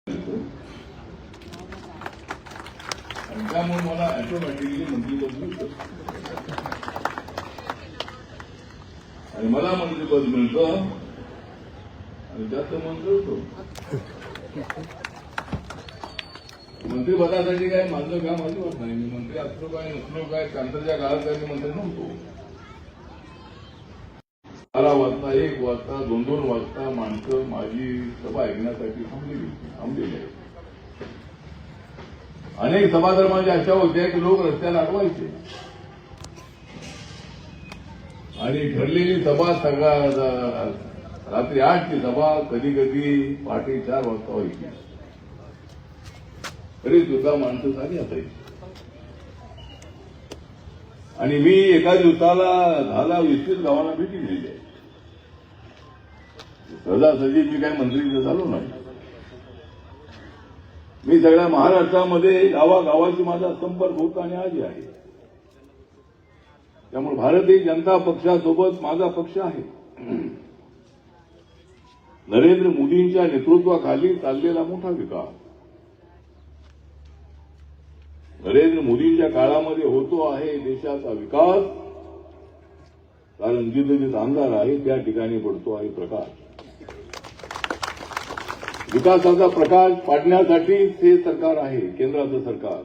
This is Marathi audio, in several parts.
आणि त्यामुळे मला ऑटोमॅटिकली मंत्रिपद मिळतं आणि मला मंत्रिपद मिळतं आणि त्यात मन कळतो. मंत्रिपदासाठी काय माझं काम अजिबात नाही. मी मंत्री असलो काय नसलो काय कांतरच्या काळात काय मी मंत्री नव्हतो. 12 वाजता 1 वाजता 2-2 वाजता माणसं माझी सभा ऐकण्यासाठी थांबलेली आहेत. अनेक सभाधर्मांच्या अशा होत्या की लोक रस्त्याला अडवायचे आणि ठरलेली सभा रात्री 8 ची सभा कधी कधी पहाटे 4 वाजता व्हायची. तरी सुद्धा माणसं सारी असायची आणि मी एका दिवसाला 10-20 गावांना भेटी दिली आहे. सहजासहजी मी काही मंत्री झालो नाही. मी सगळ्या महाराष्ट्रामध्ये गावागावाशी माझा संपर्क होता आणि आजही आहे. त्यामुळे भारतीय जनता पक्षासोबत माझा पक्ष आहे. नरेंद्र मोदींच्या नेतृत्वाखाली चाललेला मोठा विकास नरेंद्र मोदींच्या काळामध्ये होतो आहे देशाचा विकास. कारण जिथे आमदार आहे त्या ठिकाणी पडतो आहे प्रकाश. विकासाचा प्रकाश पाडण्यासाठी हे सरकार आहे, केंद्राचं सरकार.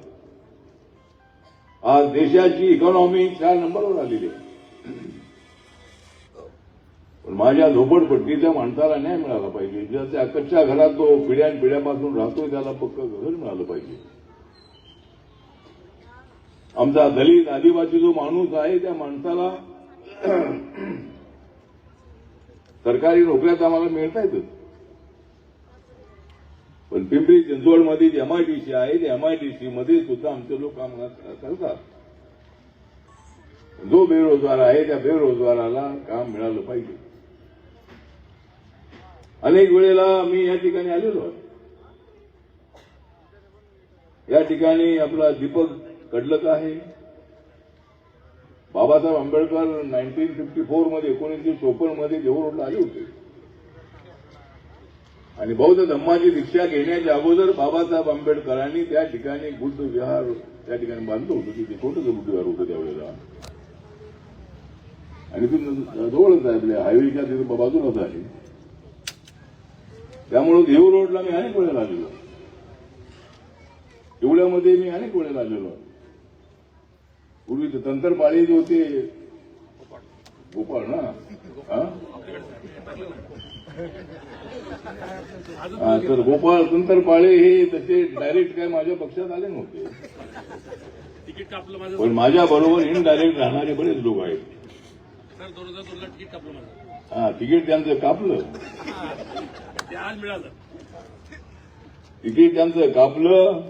आज देशाची इकॉनॉमी 4 नंबरवर आलेली आहे. पण माझ्या झोपडपट्टीच्या माणसाला न्याय मिळाला पाहिजे. ज्याच्या कच्च्या घरात तो पिढ्यानपिढ्यापासून राहतोय त्याला पक्क घर मिळालं पाहिजे. आमचा दलित आदिवासी जो माणूस आहे त्या माणसाला सरकारी नोकऱ्यात आम्हाला मिळता येतं. पण पिंपरी चिंचवडमध्ये जी एमआयडीसी आहे त्या एमआयडीसी मध्ये सुद्धा आमचे लोक काम करतात. जो बेरोजगार आहे त्या बेरोजगाराला काम मिळालं पाहिजे. अनेक वेळेला मी या ठिकाणी आलेलो आहे. या ठिकाणी आपला दीपक कडलक आहे. बाबासाहेब आंबेडकर 1954 मध्ये 1954 मध्ये देहू रोडला आले होते आणि बौद्ध धम्माची दीक्षा घेण्याच्या अगोदर बाबासाहेब आंबेडकरांनी त्या ठिकाणी बुद्ध विहार त्या ठिकाणी बांधलं होतं. तिथे छोटंसं बुद्ध विहार होतं त्यावेळेला आणि तिथून जवळच आहे आपल्या हायवेच्या तिथे बाजूलाच आहे. त्यामुळे देहू रोडला मी अनेक वेळेला आलेलो. एवढ्यामध्ये मी अनेक वेळेला आलेलो. पूर्वी तंत्रपाळे जे होते गोपाळ ना तर गोपाळ तंत्रपाळे हे तसे डायरेक्ट काय माझ्या पक्षात आले नव्हते. पण माझ्या बरोबर इनडायरेक्ट राहणारे बरेच लोक आहेत. तिकीट त्यांचं कापलं. तिकीट त्यांचं कापलं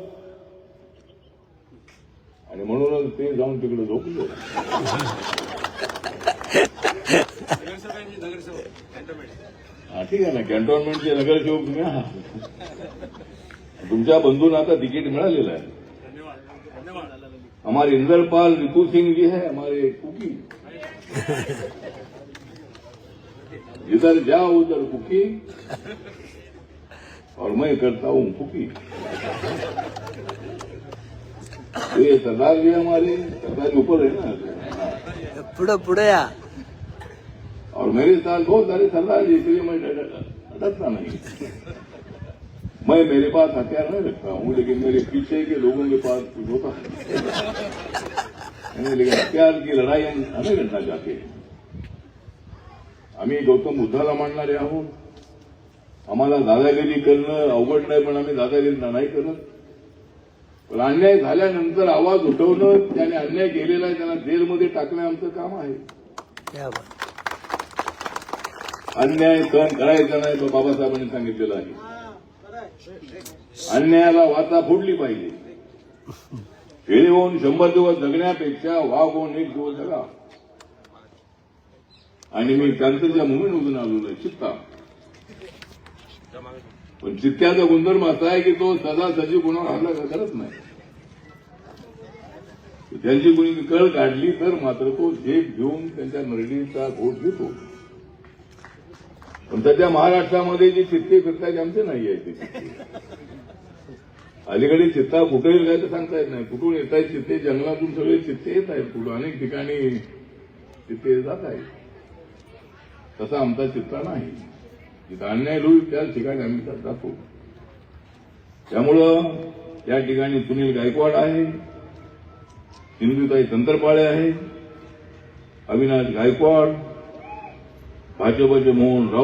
आणि म्हणूनच ते जाऊन तिकडे झोपले. ठीक आहे ना, कॅन्टोन्मेंटचे नगरसेवक तुम्ही आहात. तुमच्या बंधूंना आता तिकीट मिळालेलं आहे. हमारे इंदरपाल रितु सिंह जी है हमारे कुकी. जिधर जाओ उधर कुकी और मैं करता हूं कुकी. ये सरदार जी हमारे सरदार के ऊपर है ना. पुढे या. और मेरे साथ बहुत सारे सरदार जी, इसलिए मैं डरता नहीं. मैं मेरे पास हथियार नहीं रखता हूं लेकिन मेरे पीछे के लोगों के पास कुछ होता है. लेकिन हथियार की लड़ाई हम हमें लड़ना चाहते हैं. आम्ही गौतम बुद्धाला मानणारे आहोत. आम्हाला दादागिरी करणं अवघड नाही, पण आम्ही दादागिरी नाही करत. पण अन्याय झाल्यानंतर आवाज उठवणं, त्याने अन्याय केलेला आहे त्यांना जेलमध्ये टाकणं आमचं काम आहे. अन्याय सहन करायचा नाही बाबासाहेबांनी सांगितलेलं आहे. अन्यायाला वाचा फोडली पाहिजे. शेळी होऊन 100 दिवस जगण्यापेक्षा वाघ होऊन 1 दिवस जगा. आणि मी कॅन्सरच्या मुंबईमधून आलेलो चित्ता. पण चित्त्याचा गुणधर्म असा आहे की तो सजासजी कोणावर हल्ला करत नाही. त्यांची कुणी कळ काढली तर मात्र तो झेप घेऊन त्यांच्या नरडीचा घोट घेतो. पण सध्या महाराष्ट्रामध्ये जी चित्ते फिरतायत आमचे नाही आहे ते. अलीकडे चित्ता कुठे येईल काय तर सांगता येत नाही. कुठून येत आहेत चित्ते, जंगलातून सगळे चित्ते येत आहेत. कुठं अनेक ठिकाणी चित्ते जात आहेत. तसा आमचा चित्ता नाही. जिथं अन्याय होईल त्याच ठिकाणी आम्ही जातो. त्यामुळं या ठिकाणी सुनील गायकवाड आहे, सिंधुताई तंत्रपाळे आहे, अविनाश गायकवाड, भाजपचे मोहन राऊत.